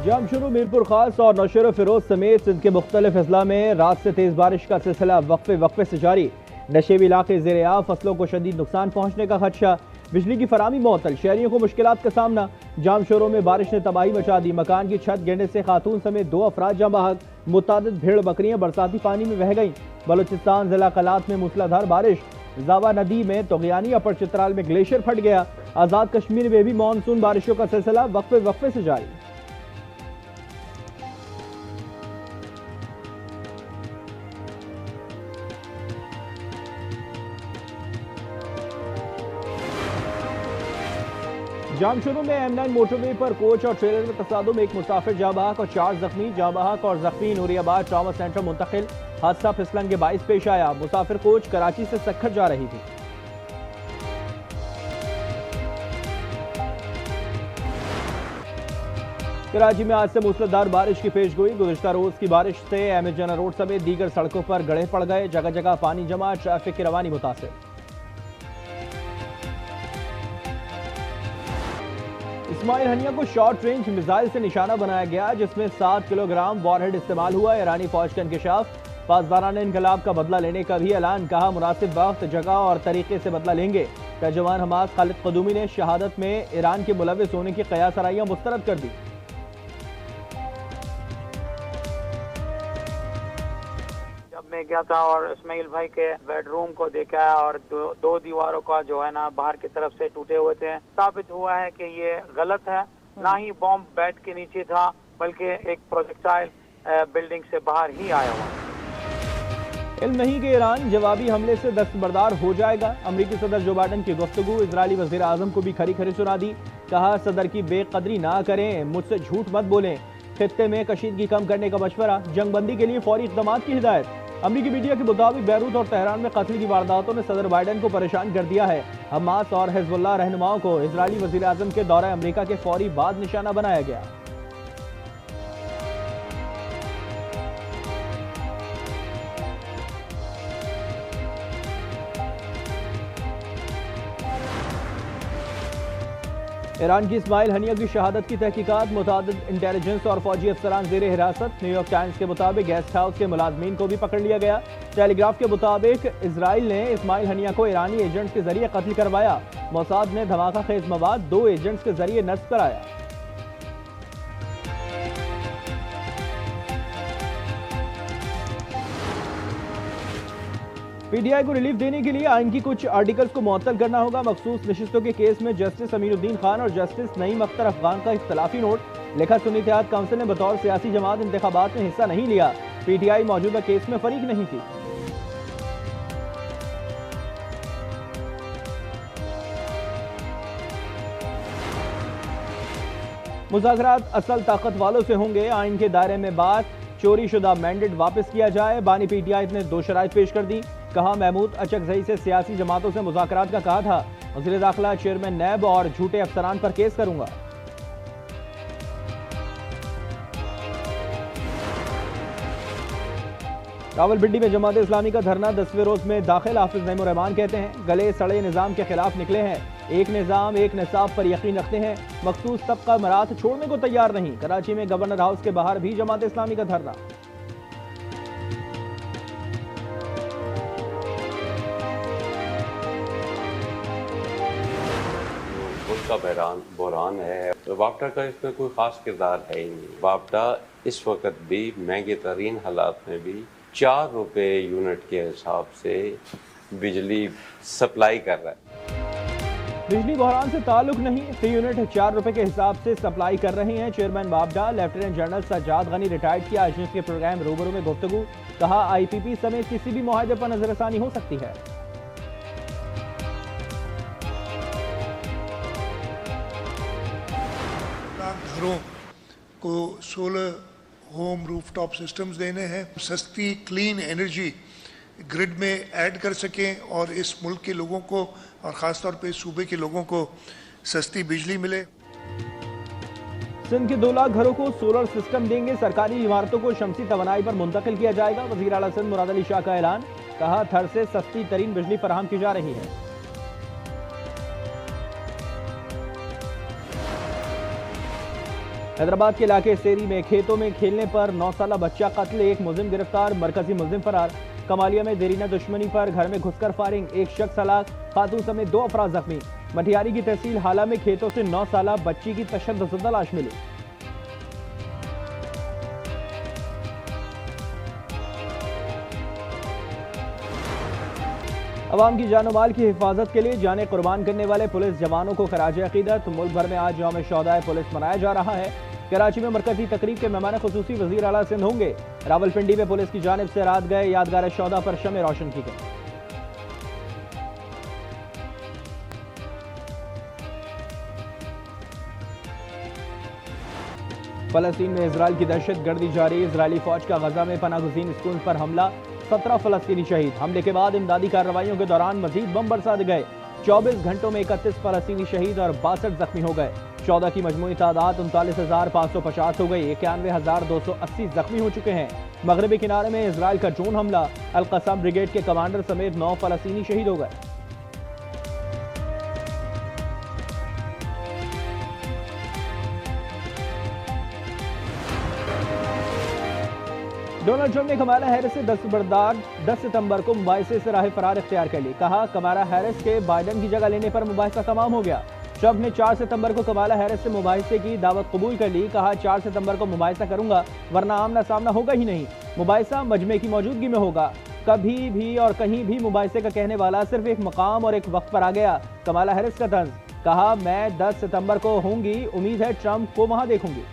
जामशरू, मीरपुर खास और नौशेरा फिरोज समेत सिंध के मुख्तलिफ अजला में रात से तेज बारिश का सिलसिला वक्फे से जारी। नशेबी इलाके ज़ेर-ए-आब, फसलों को शदीद नुकसान पहुंचने का खदशा, बिजली की फरामी मुअत्तल, शहरियों को मुश्किलात का सामना। जामशरू में बारिश ने तबाही मचा दी, मकान की छत गिरने से खातून समेत 2 अफराद जाँ बहक, मुतादिद भेड़ बकरियां बरसाती पानी में बह गईं। बलूचिस्तान जिला कलात में मूसलाधार बारिश, जावा नदी में तोगयानी, अपर चित्राल में ग्लेशियर फट गया। आज़ाद कश्मीर में भी मानसून बारिशों का सिलसिला वक्फे से जारी। जामशरू में M9 मोटरवे पर कोच और ट्रेलर में तसादुम, एक मुसाफिर जाँ बहक और 4 जख्मी। जाँ बहक और जख्मी नूरियाबाद ट्रामा सेंटर मुंतकिल। हादसा फिसलन के बाइस पेश आया। मुसाफिर कोच कराची से सक्खर जा रही थी। कराची में आज से मूसलाधार बारिश की पेशगोई। गुज़िश्ता रोज की बारिश से अहमद जना रोड समेत दीगर सड़कों पर गड्ढे पड़ गए, जगह जगह पानी जमा, ट्रैफिक की रवानी मुतासिर। इस्माइल हनिया को शॉर्ट रेंज मिसाइल से निशाना बनाया गया, जिसमें 7 किलोग्राम वॉरहेड इस्तेमाल हुआ। ईरानी फौज का इंकशाफ, पासदाराना इनकलाब का बदला लेने का भी ऐलान। कहा, मुनासिब वक्त, जगह और तरीके से बदला लेंगे। तर्जुमान हमास खालिद कदूमी ने शहादत में ईरान के मुलविस होने की क़यास आराइयां मुस्तरद कर दी। में गया था और इस्माइल भाई के बेडरूम को देखा और दो दीवारों का जो है ना बाहर की तरफ से टूटे हुए थे। साबित हुआ है कि ये गलत है। ना ही बॉम्ब बेड के नीचे था, बल्कि एक प्रोजेक्टाइल बिल्डिंग से बाहर ही आया हुआ। इल्म नहीं कि ईरान जवाबी हमले से दस्तबरदार हो जाएगा। अमरीकी सदर जो बाइडन की गुफ्तगू इजरायली वज़ीर आज़म को भी खरी खरी सुना दी। कहा, सदर की बेकदरी ना करें, मुझसे झूठ मत बोलें। खित्ते में कशीदगी कम करने का मशवरा, जंगबंदी के लिए फौरी इक़दाम की हिदायत। अमरीकी मीडिया के मुताबिक बैरूत और तेहरान में कत्ल की वारदातों ने सदर बाइडन को परेशान कर दिया है। हमास और हिज़्बुल्लाह रहनुमाओं को इजरायली वज़ीर आज़म के दौरे अमरीका के फौरी बाद निशाना बनाया गया। ईरान की इस्माइल हनिया की शहादत की तहकीकात, मुतादिद इंटेलिजेंस और फौजी अफसरान ज़ेर हिरासत। न्यूयॉर्क टाइम्स के मुताबिक गेस्ट हाउस के मुलाजमीन को भी पकड़ लिया गया। टेलीग्राफ के मुताबिक इसराइल ने इस्माइल हनिया को ईरानी एजेंट्स के जरिए कत्ल करवाया। मोसाद ने धमाका खेज मवाद 2 एजेंट्स के जरिए नस्ब कराया। पीटीआई को रिलीफ देने के लिए आइन की कुछ आर्टिकल्स को मुअत्तल करना होगा। मखसूस नशिस्तों के केस में जस्टिस अमीनुद्दीन खान और जस्टिस नईम अख्तर अफगान का इख्तलाफी नोट। लिखा, सुन्नी इत्तेहाद काउंसिल ने बतौर सियासी जमात इंतखाबात में हिस्सा नहीं लिया। पीटीआई मौजूदा केस में फरीक नहीं थी। मुज़ाकरात असल ताकत वालों से होंगे। आइन के दायरे में बात, चोरी शुदा मैंडेट वापस किया जाए। बानी पीटीआई ने 2 शराइत पेश कर दी। कहा, महमूद अचकजई से सियासी जमातों से मुज़ाकरात का कहा था। वज़ीर दाखिला, चेयरमैन नैब और झूठे अफसरान पर केस करूंगा। रावलपिंडी में जमात इस्लामी का धरना 10वें रोज में दाखिल। हाफिज नईमुर रहमान कहते हैं, गले सड़े निज़ाम के खिलाफ निकले हैं। एक निज़ाम एक निसाब पर यकीन रखते हैं। मखसूस तबका मरात छोड़ने को तैयार नहीं। कराची में गवर्नर हाउस के बाहर भी जमात इस्लामी का धरना। का बहरान है, तो वापडा का इसमें कोई खास किरदार है ही नहीं। वापडा इस वक्त भी महंगे तरीन हालात में भी 4 रुपए यूनिट के हिसाब से बिजली सप्लाई कर रहा है। बिजली बहरान से ताल्लुक नहीं, फी यूनिट 4 रुपए के हिसाब से सप्लाई कर रहे हैं। चेयरमैन वापडा lieutenant general Sajjad Ghani retired की आज के प्रोग्राम रूबरू में गुफ्तगू। कहा, IPP समेत किसी भी मुआहदे पर नजरसानी हो सकती है। घरों को सोलर होम रूफटॉप सिस्टम्स देने हैं, सस्ती क्लीन एनर्जी ग्रिड में ऐड कर सकें और इस मुल्क के लोगों को और ख़ास तौर पे सूबे के लोगों को सस्ती बिजली मिले। सिंध के 2 लाख घरों को सोलर सिस्टम देंगे। सरकारी इमारतों को शमसी तवानाई पर मुंतकिल किया जाएगा। वज़ीर आला सिंध मुराद अली शाह का ऐलान। कहा, थर से सस्ती तरीन बिजली फराहम की जा रही है। हैदराबाद के इलाके सेरी में खेतों में खेलने पर 9 साला बच्चा कत्ल, एक मुलजिम गिरफ्तार, मरकजी मुलजिम फरार। कमालिया में देरीना दुश्मनी पर घर में घुसकर फायरिंग, एक शख्स हलाक, खातून समेत 2 अफराद जख्मी। मटियारी की तहसील हाला में खेतों से 9 साला बच्ची की तशद्दुद लाश मिली। अवाम की जान माल की हिफाजत के लिए जाने कुर्बान करने वाले पुलिस जवानों को खराज अकीदत। मुल्क भर में आज यौम शोहदाए पुलिस मनाया जा रहा है। कराची में मरकजी तकरीब के मेहमान खुसूसी वजीर आला सिंध होंगे। रावलपिंडी में पुलिस की जानिब से रात गए यादगार शोहदा पर शमे रोशन की गई। फलस्तीन में इजराइल की दहशत गर्दी जारी, इजरायली फौज का गजा में पनागुज़ीन स्कूल पर हमला, 17 फलस्तीनी शहीद। हमले के बाद इमदादी कार्रवाइयों के दौरान मजीद बम बरसा गए। 24 घंटों में 31 फलस्तीनी शहीद और 62 जख्मी हो गए। 14 की मजमूई तादाद 39,550 हो गई। 91,280 जख्मी हो चुके हैं। मगरबी किनारे में इजराइल का ड्रोन हमला, अल कसाम ब्रिगेड के कमांडर समेत 9 फलस्तीनी शहीद हो गए। डोनाल्ड ट्रंप ने कमाला हैरिस से दस्तबरदार 10 सितंबर को मुबाहिसे से राह फरार इख्तियार कर ली। कहा, कमाला हैरिस के बाइडन की जगह लेने पर मुबाहिसा तमाम हो गया। ट्रंप ने 4 सितंबर को कमाला हैरिस से मुबाहिसे की दावत कबूल कर ली। कहा, 4 सितंबर को मुबाहिसा करूंगा, वरना आमना सामना होगा ही नहीं। मुबाहिसा मजमे की मौजूदगी में होगा। कभी भी और कहीं भी मुबाहिसे का कहने वाला सिर्फ एक मकाम और एक वक्त पर आ गया। कमाला हैरिस का तंज। कहा, मैं 10 सितंबर को होंगी, उम्मीद है ट्रंप को वहां देखूंगी।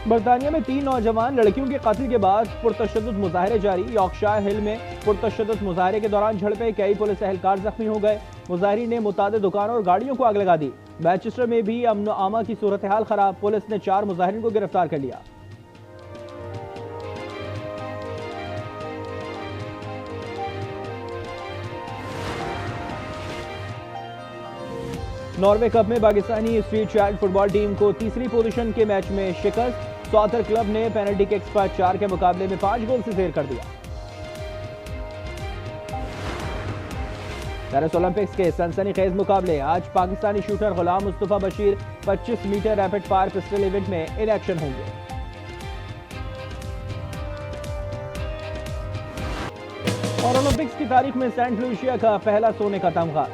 बरतानिया में 3 नौजवान लड़कियों के कत्ल के बाद पुरतशद्दुद मुजाहरे जारी। यॉर्कशायर हिल में पुरतशद्दुद मुजाहरे के दौरान झड़पें, कई पुलिस एहलकार जख्मी हो गए। मुजाहरीन ने मुतादिद दुकानों और गाड़ियों को आग लगा दी। मैनचेस्टर में भी अमन आमा की सूरत हाल खराब, पुलिस ने 4 मुजाहरीन को गिरफ्तार कर लिया। नॉर्वे कप में Pakistani street child football team को तीसरी पोजीशन के मैच में शिकस्त। स्वातर क्लब ने पेनल्टी किक्स पर 4 के मुकाबले में 5 गोल से शेर कर दिया। पेरिस ओलंपिक्स के सनसनीखेज मुकाबले, आज Pakistani shooter Ghulam Mustafa Bashir 25 metre rapid fire pistol event में इन एक्शन होंगे। और ओलंपिक्स की तारीख में सेंट लूसिया का पहला सोने का तमगा,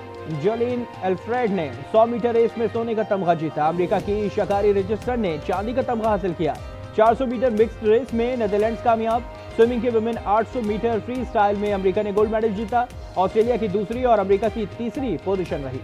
जोलिन एल्फ्रेड ने 100 मीटर रेस में सोने का तमगा जीता। अमेरिका की शकारी रजिस्टर ने चांदी का तमगा हासिल किया। 400 मीटर मिक्स्ड रेस में नेदरलैंड्स कामयाब। स्विमिंग के वुमेन 800 मीटर फ्री स्टाइल में अमेरिका ने गोल्ड मेडल जीता। ऑस्ट्रेलिया की दूसरी और अमेरिका की तीसरी पोजीशन रही।